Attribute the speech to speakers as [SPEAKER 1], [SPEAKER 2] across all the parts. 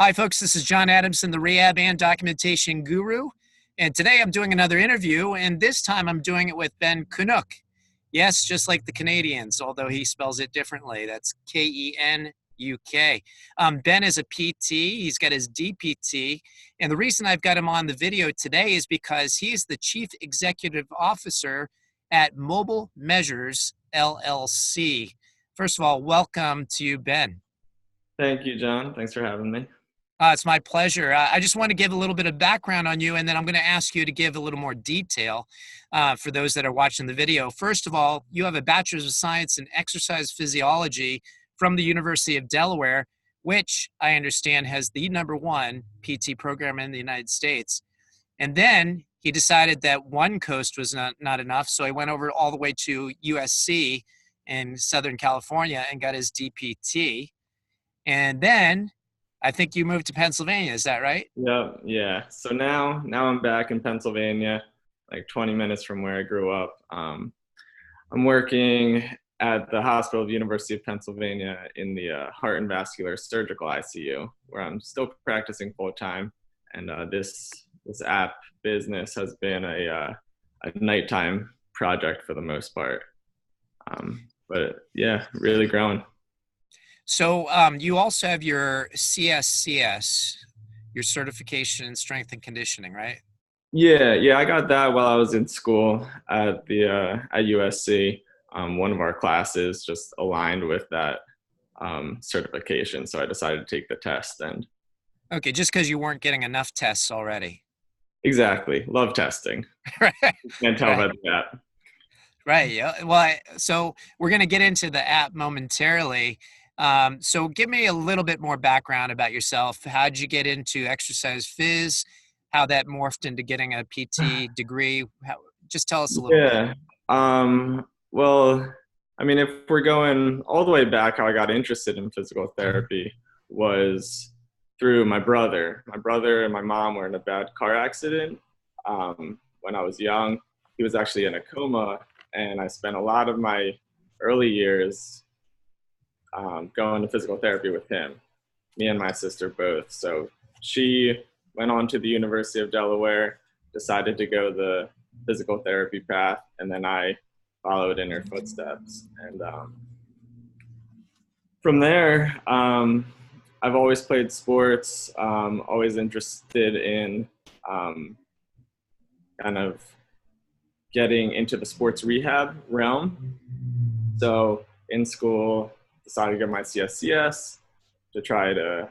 [SPEAKER 1] Hi, folks. This is John Adamson, the rehab and documentation guru. And today I'm doing another interview, and this time I'm doing it with Ben Kenuk. Yes, just like the Canadians, although he spells it differently. That's Kenuk. Ben is a PT. He's got his DPT. And the reason I've got him on the video today is because he's the Chief Executive Officer at Mobile Measures, LLC. First of all, welcome to you, Ben.
[SPEAKER 2] Thank you, John. Thanks for having me.
[SPEAKER 1] It's my pleasure. I just want to give a little bit of background on you, and then I'm going to ask you to give a little more detail for those that are watching the video. First of all, you have a Bachelor's of Science in Exercise Physiology from the University of Delaware, which I understand has the #1 PT program in the United States. And then he decided that one coast was not enough, so he went over all the way to USC in Southern California and got his DPT. And then I think you moved to Pennsylvania. Is that right?
[SPEAKER 2] Yeah. So now I'm back in Pennsylvania, like 20 minutes from where I grew up. I'm working at the Hospital of the University of Pennsylvania in the Heart and Vascular Surgical ICU, where I'm still practicing full time. And this app business has been a nighttime project for the most part. But yeah, really growing.
[SPEAKER 1] So you also have your CSCS, your certification in strength and conditioning, right?
[SPEAKER 2] Yeah, I got that while I was in school at USC. One of our classes just aligned with that certification, so I decided to take the test. And
[SPEAKER 1] okay, just because you weren't getting enough tests already.
[SPEAKER 2] exactly, love testing.
[SPEAKER 1] Right.
[SPEAKER 2] Can't tell
[SPEAKER 1] Right.
[SPEAKER 2] about that.
[SPEAKER 1] Right. Yeah. Well, so we're going to get into the app momentarily. So give me a little bit more background about yourself. How did you get into exercise phys? How that morphed into getting a PT degree? Just tell us a little bit.
[SPEAKER 2] Yeah. Well, I mean, if we're going all the way back, how I got interested in physical therapy was through my brother. My brother and my mom were in a bad car accident when I was young. He was actually in a coma, and I spent a lot of my early years going to physical therapy with him, me and my sister both. So she went on to the University of Delaware, decided to go the physical therapy path, and then I followed in her footsteps. And from there, I've always played sports, always interested in kind of getting into the sports rehab realm. So in school, decided to get my CSCS to try to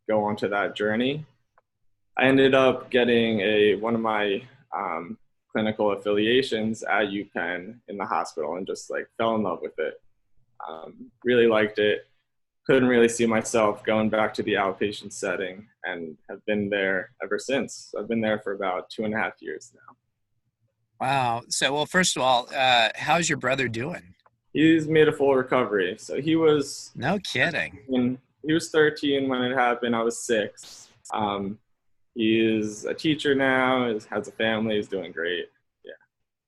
[SPEAKER 2] go onto that journey. I ended up getting one of my clinical affiliations at UPenn in the hospital and just like fell in love with it. Really liked it. Couldn't really see myself going back to the outpatient setting and have been there ever since. I've been there for about 2.5 years now.
[SPEAKER 1] Wow. So, well, first of all, how's your brother doing?
[SPEAKER 2] He's made a full recovery. So he was
[SPEAKER 1] No kidding.
[SPEAKER 2] he was 13 when it happened. I was 6. He is a teacher now, has a family, is doing great. Yeah.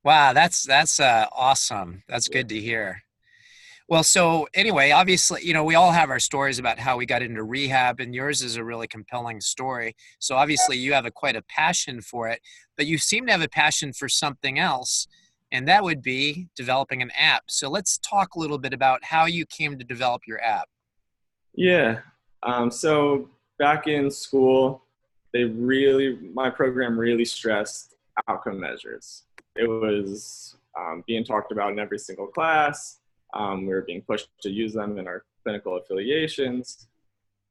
[SPEAKER 1] Wow, that's awesome. That's good to hear. Well, so anyway, obviously, we all have our stories about how we got into rehab, and yours is a really compelling story. So obviously you have quite a passion for it, but you seem to have a passion for something else, and that would be developing an app. So let's talk a little bit about how you came to develop your app.
[SPEAKER 2] Yeah. So back in school, my program really stressed outcome measures. It was being talked about in every single class. We were being pushed to use them in our clinical affiliations.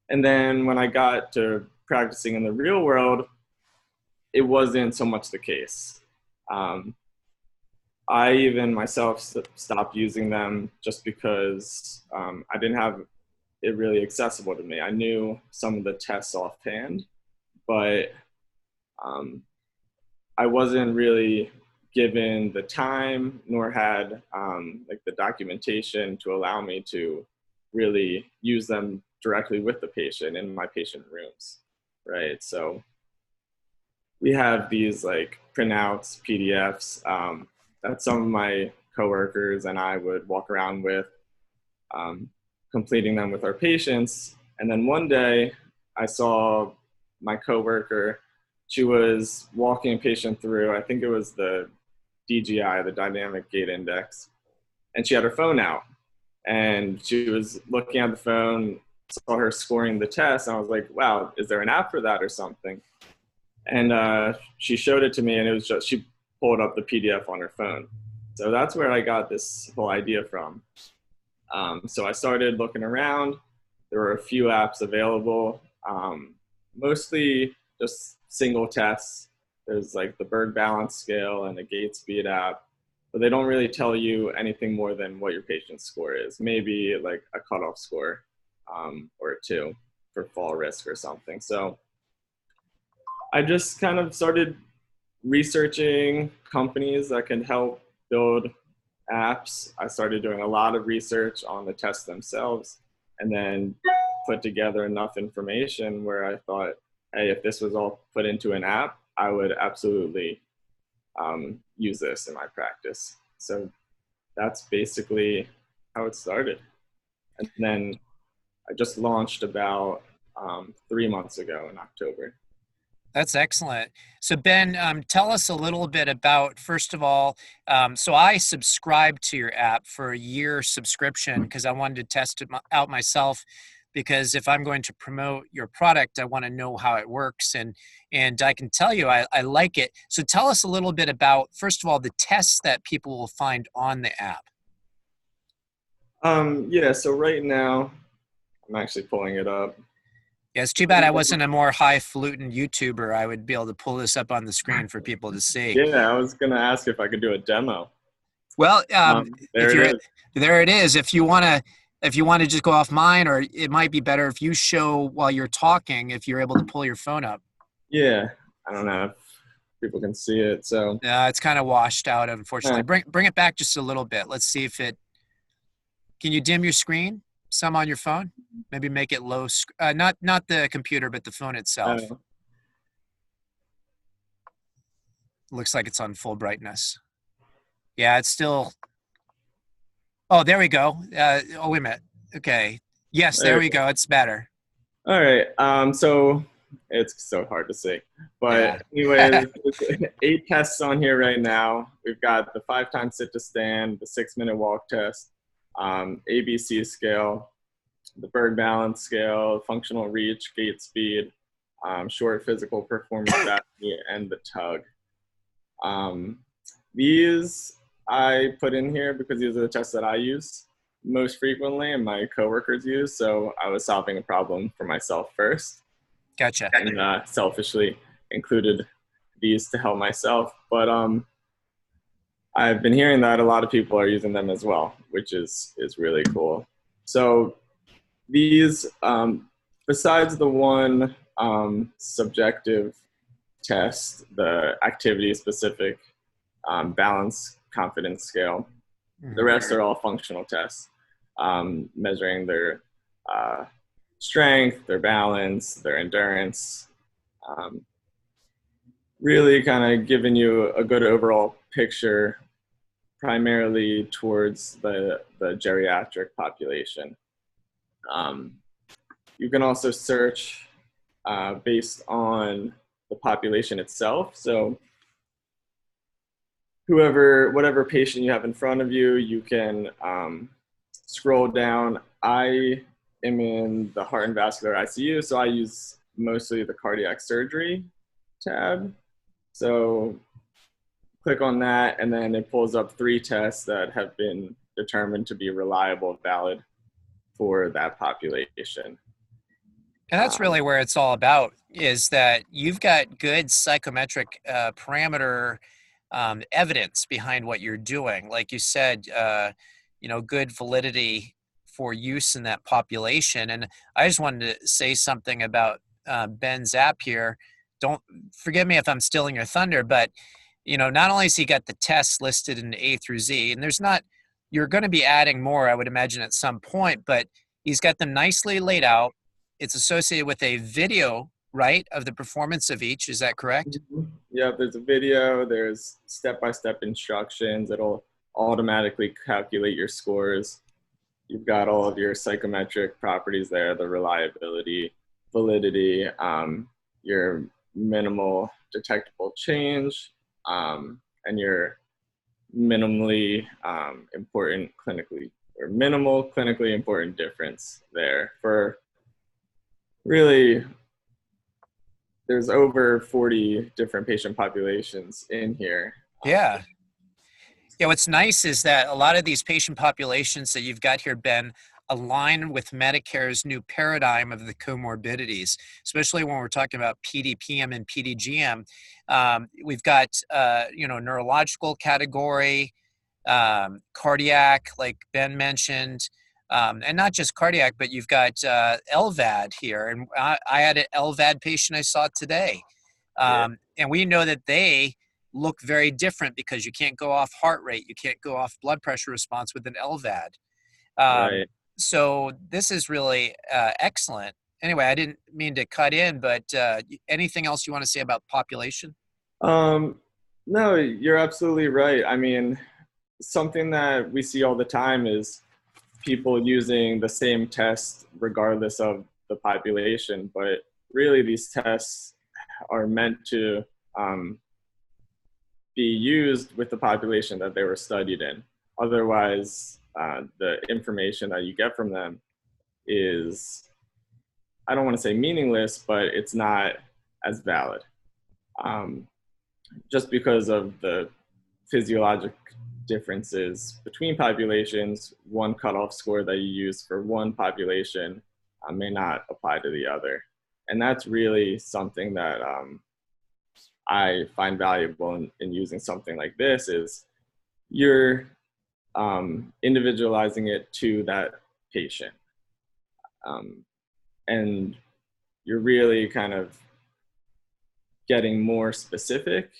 [SPEAKER 2] And then when I got to practicing in the real world, it wasn't so much the case. I even myself stopped using them just because I didn't have it really accessible to me. I knew some of the tests offhand, but I wasn't really given the time nor had like the documentation to allow me to really use them directly with the patient in my patient rooms, right? So we have these like printouts, PDFs that some of my coworkers and I would walk around with, completing them with our patients. And then one day I saw my coworker. She was walking a patient through, I think it was the DGI, the Dynamic Gait Index, and she had her phone out. And she was looking at the phone, saw her scoring the test, and I was like, wow, is there an app for that or something? And she showed it to me, and it was just, she pulled up the PDF on her phone. So that's where I got this whole idea from. So I started looking around. There were a few apps available, mostly just single tests. There's like the Berg Balance Scale and a gait speed app, but they don't really tell you anything more than what your patient's score is. Maybe like a cutoff score or a 2 for fall risk or something. So I just kind of started researching companies that can help build apps. I started doing a lot of research on the tests themselves, and then put together enough information where I thought, hey, if this was all put into an app, I would absolutely use this in my practice. So that's basically how it started. And then I just launched about 3 months ago in October.
[SPEAKER 1] That's excellent. So Ben, tell us a little bit about, first of all, so I subscribed to your app for a year subscription because I wanted to test it out myself, because if I'm going to promote your product, I want to know how it works. And I can tell you, I like it. So tell us a little bit about, first of all, the tests that people will find on the app.
[SPEAKER 2] Yeah, so right now, I'm actually pulling it up.
[SPEAKER 1] Yeah, it's too bad I wasn't a more highfalutin YouTuber. I would be able to pull this up on the screen for people to see.
[SPEAKER 2] Yeah, I was going to ask if I could do a demo.
[SPEAKER 1] Well,
[SPEAKER 2] There it is.
[SPEAKER 1] there it is. If you want to just go off mine, or it might be better if you show while you're talking, if you're able to pull your phone up.
[SPEAKER 2] Yeah, I don't know if people can see it. So
[SPEAKER 1] It's kind of washed out, unfortunately. Bring it back just a little bit. Let's see if it. Can you dim your screen some on your phone? Maybe make it low. Not the computer, but the phone itself. Looks like it's on full brightness. Yeah, it's still. Oh, there we go. Oh, wait a minute. Okay. Yes, there we go. It's better.
[SPEAKER 2] All right. So it's so hard to see. But
[SPEAKER 1] Yeah.
[SPEAKER 2] anyways, 8 tests on here right now. We've got the 5 times sit to stand, the 6-minute walk test, ABC scale, the Berg Balance Scale, functional reach, gait speed, short physical performance apnea, and the tug. These I put in here because these are the tests that I use most frequently and my coworkers use. So I was solving a problem for myself first.
[SPEAKER 1] Gotcha.
[SPEAKER 2] And selfishly included these to help myself. But I've been hearing that a lot of people are using them as well, which is really cool. So these, besides the one subjective test, the activity-specific balance confidence scale, the rest are all functional tests, measuring their strength, their balance, their endurance, really kind of giving you a good overall picture, primarily towards the geriatric population. You can also search based on the population itself. So whatever patient you have in front of you, you can scroll down. I am in the heart and vascular ICU, so I use mostly the cardiac surgery tab. So click on that, and then it pulls up 3 tests that have been determined to be reliable, valid for that population.
[SPEAKER 1] And that's really where it's all about, is that you've got good psychometric parameter evidence behind what you're doing. Like you said, good validity for use in that population. And I just wanted to say something about Ben's app here. Don't forgive me if I'm stealing your thunder, but not only has he got the tests listed in A through Z, and you're going to be adding more, I would imagine, at some point, but he's got them nicely laid out. It's associated with a video, right, of the performance of each. Is that correct?
[SPEAKER 2] Yeah, there's a video, there's step-by-step instructions. It'll automatically calculate your scores. You've got all of your psychometric properties there, the reliability, validity, your minimal detectable change, and your minimally important clinically or minimal clinically important difference there. For really, there's over 40 different patient populations in here.
[SPEAKER 1] Yeah. Yeah, what's nice is that a lot of these patient populations that you've got here, Ben, align with Medicare's new paradigm of the comorbidities, especially when we're talking about PDPM and PDGM. We've got, neurological category, cardiac, like Ben mentioned, and not just cardiac, but you've got LVAD here. And I had an LVAD patient I saw today.
[SPEAKER 2] Yeah,
[SPEAKER 1] And we know that they look very different because you can't go off heart rate, you can't go off blood pressure response with an LVAD. Um,
[SPEAKER 2] right.
[SPEAKER 1] so this is really excellent. Anyway, I didn't mean to cut in, but anything else you want to say about population?
[SPEAKER 2] Um, no, you're absolutely right. I mean, something that we see all the time is people using the same test regardless of the population, but really these tests are meant to um, be used with the population that they were studied in. Otherwise, the information that you get from them is, I don't want to say meaningless, but it's not as valid. Um, just because of the physiologic differences between populations, one cutoff score that you use for one population may not apply to the other. And that's really something that I find valuable in using something like this is you're individualizing it to that patient. Um, and you're really kind of getting more specific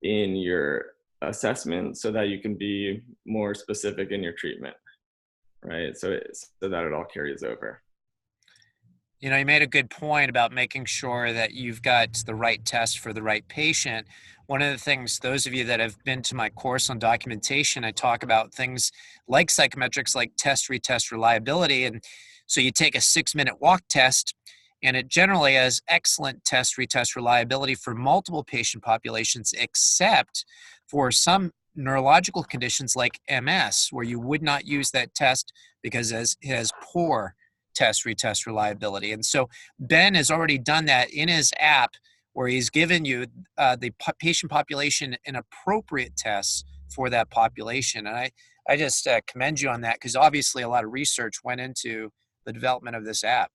[SPEAKER 2] in your assessment so that you can be more specific in your treatment, right? So that it all carries over.
[SPEAKER 1] You know, you made a good point about making sure that you've got the right test for the right patient. One of the things, those of you that have been to my course on documentation, I talk about things like psychometrics, like test, retest, reliability. And so you take a 6-minute walk test, and it generally has excellent test, retest, reliability for multiple patient populations, except for some neurological conditions like MS, where you would not use that test because it has poor test, retest reliability. And so Ben has already done that in his app where he's given you the patient population and appropriate tests for that population. And I just commend you on that because obviously a lot of research went into the development of this app.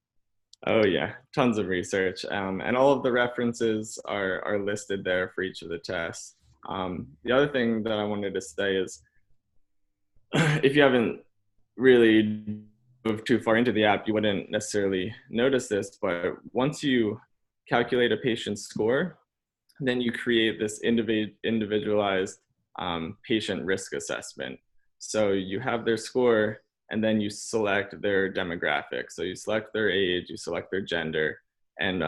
[SPEAKER 2] Oh yeah, tons of research, and all of the references are listed there for each of the tests. The other thing that I wanted to say is, if you haven't really moved too far into the app, you wouldn't necessarily notice this, but once you calculate a patient's score, then you create this individualized patient risk assessment. So you have their score, and then you select their demographics. So you select their age, you select their gender, and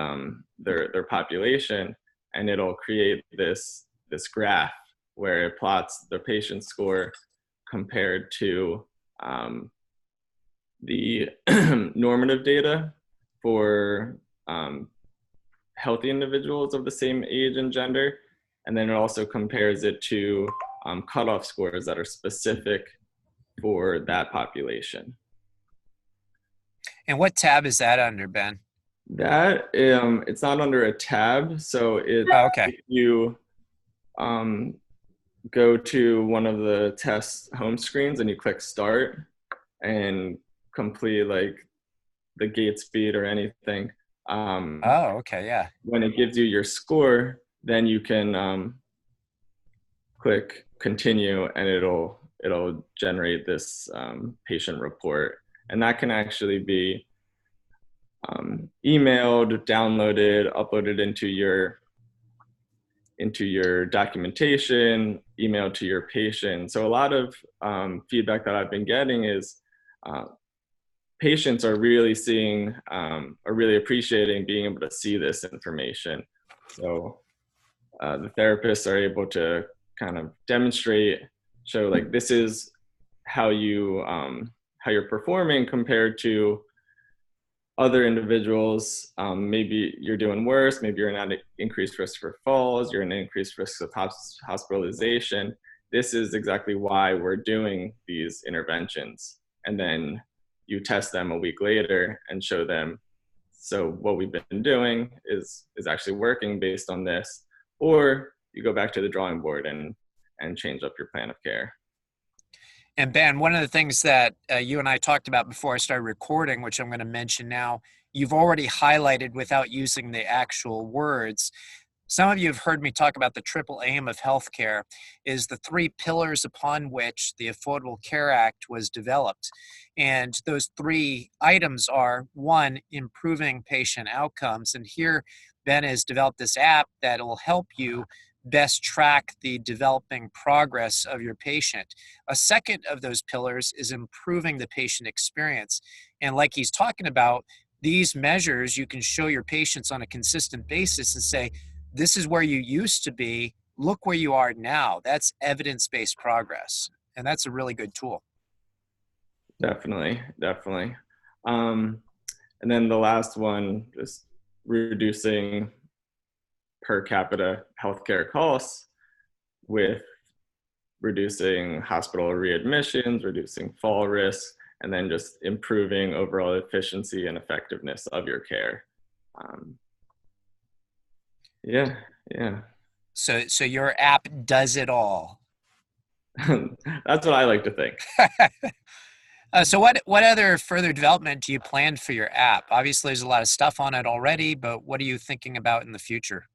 [SPEAKER 2] their population, and it'll create this graph where it plots the patient score compared to the normative data for healthy individuals of the same age and gender. And then it also compares it to cutoff scores that are specific for that population.
[SPEAKER 1] And what tab is that under, Ben?
[SPEAKER 2] That it's not under a tab, so
[SPEAKER 1] Oh, okay.
[SPEAKER 2] if you um, go to one of the test home screens and you click start and complete like the gate speed or anything,
[SPEAKER 1] Oh, okay. Yeah.
[SPEAKER 2] when it gives you your score, then you can click continue, and it'll generate this patient report, and that can actually be emailed, downloaded, uploaded into your documentation, emailed to your patient. So a lot of feedback that I've been getting is patients are really seeing, are really appreciating being able to see this information. So the therapists are able to kind of demonstrate, show like this is how you're performing compared to other individuals, maybe you're doing worse, maybe you're at an increased risk for falls, you're in an increased risk of hospitalization. This is exactly why we're doing these interventions. And then you test them a week later and show them, so what we've been doing is actually working based on this. Or you go back to the drawing board and change up your plan of care.
[SPEAKER 1] And Ben, one of the things that you and I talked about before I started recording, which I'm going to mention now, you've already highlighted without using the actual words. Some of you have heard me talk about the triple aim of healthcare, is the three pillars upon which the Affordable Care Act was developed. And those three items are, one, improving patient outcomes. And here, Ben has developed this app that will help you best track the developing progress of your patient. A second of those pillars is improving the patient experience. And like he's talking about, these measures you can show your patients on a consistent basis and say, this is where you used to be, look where you are now. That's evidence-based progress. And that's a really good tool.
[SPEAKER 2] Definitely, definitely. And then the last one, just reducing per capita healthcare costs with reducing hospital readmissions, reducing fall risks, and then just improving overall efficiency and effectiveness of your care. Yeah.
[SPEAKER 1] So your app does it all.
[SPEAKER 2] That's what I like to think.
[SPEAKER 1] So what other further development do you plan for your app? Obviously, there's a lot of stuff on it already, but what are you thinking about in the future?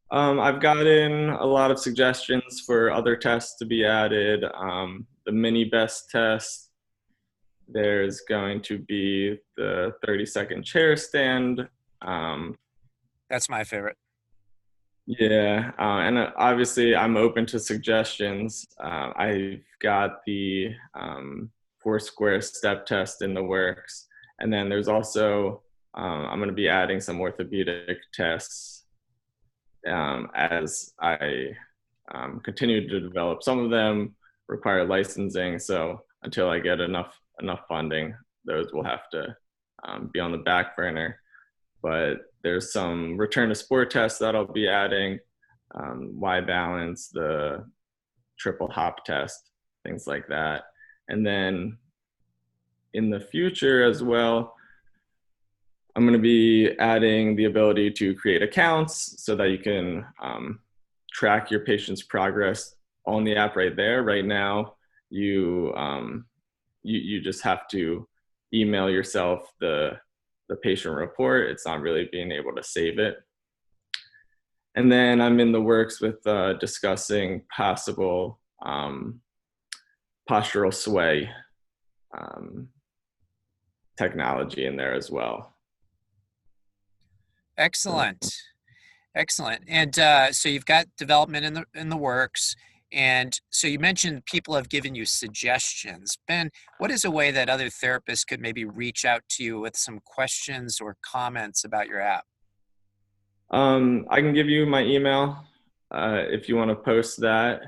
[SPEAKER 2] I've gotten a lot of suggestions for other tests to be added. The mini best test, there's going to be the 30-second chair stand.
[SPEAKER 1] That's my favorite.
[SPEAKER 2] Yeah, and obviously I'm open to suggestions. I've got the four-square step test in the works. And then there's also, I'm going to be adding some orthopedic tests as I continue to develop. Some of them require licensing, so until I get enough funding, those will have to be on the back burner. But there's some return to sport tests that I'll be adding, Y balance, the triple hop test, things like that. And then in the future as well, I'm going to be adding the ability to create accounts so that you can track your patient's progress on the app right there. Right now, you just have to email yourself the patient report. It's not really being able to save it. And then I'm in the works with discussing possible postural sway technology in there as well.
[SPEAKER 1] Excellent. And so you've got development in the works. And so you mentioned people have given you suggestions. Ben, what is a way that other therapists could maybe reach out to you with some questions or comments about your app?
[SPEAKER 2] I can give you my email if you want to post that.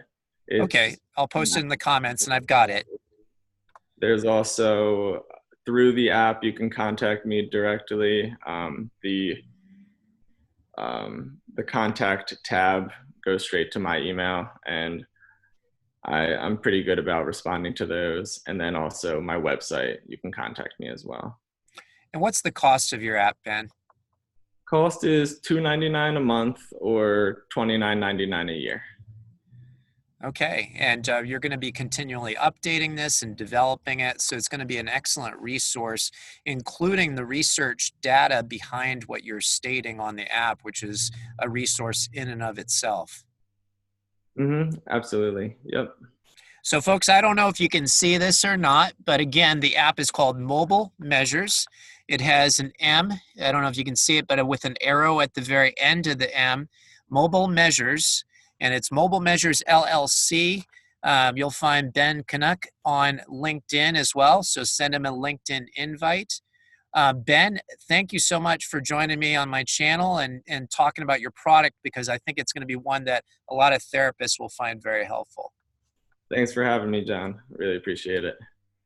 [SPEAKER 1] Okay, I'll post it in the comments and I've got it.
[SPEAKER 2] There's also, through the app, you can contact me directly. The contact tab goes straight to my email, and I'm pretty good about responding to those. And then also my website, you can contact me as well.
[SPEAKER 1] And what's the cost of your app, Ben?
[SPEAKER 2] Cost is $2.99 a month or $29.99 a year.
[SPEAKER 1] Okay, and you're going to be continually updating this and developing it, so it's going to be an excellent resource, including the research data behind what you're stating on the app, which is a resource in and of itself.
[SPEAKER 2] Absolutely, yep.
[SPEAKER 1] So folks, I don't know if you can see this or not, but again, the app is called Mobile Measures. It has an M, I don't know if you can see it, but with an arrow at the very end of the M, Mobile Measures. And it's Mobile Measures LLC. You'll find Ben Kenuk on LinkedIn as well, so send him a LinkedIn invite. Ben, thank you so much for joining me on my channel and talking about your product, because I think it's going to be one that a lot of therapists will find very helpful.
[SPEAKER 2] Thanks for having me, John. Really appreciate it.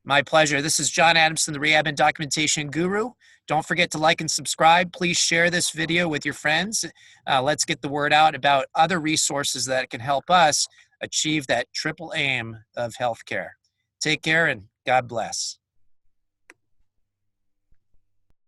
[SPEAKER 1] My pleasure. This is John Adamson, the Rehab and Documentation Guru. Don't forget to like and subscribe. Please share this video with your friends. Let's get the word out about other resources that can help us achieve that triple aim of healthcare. Take care and God bless.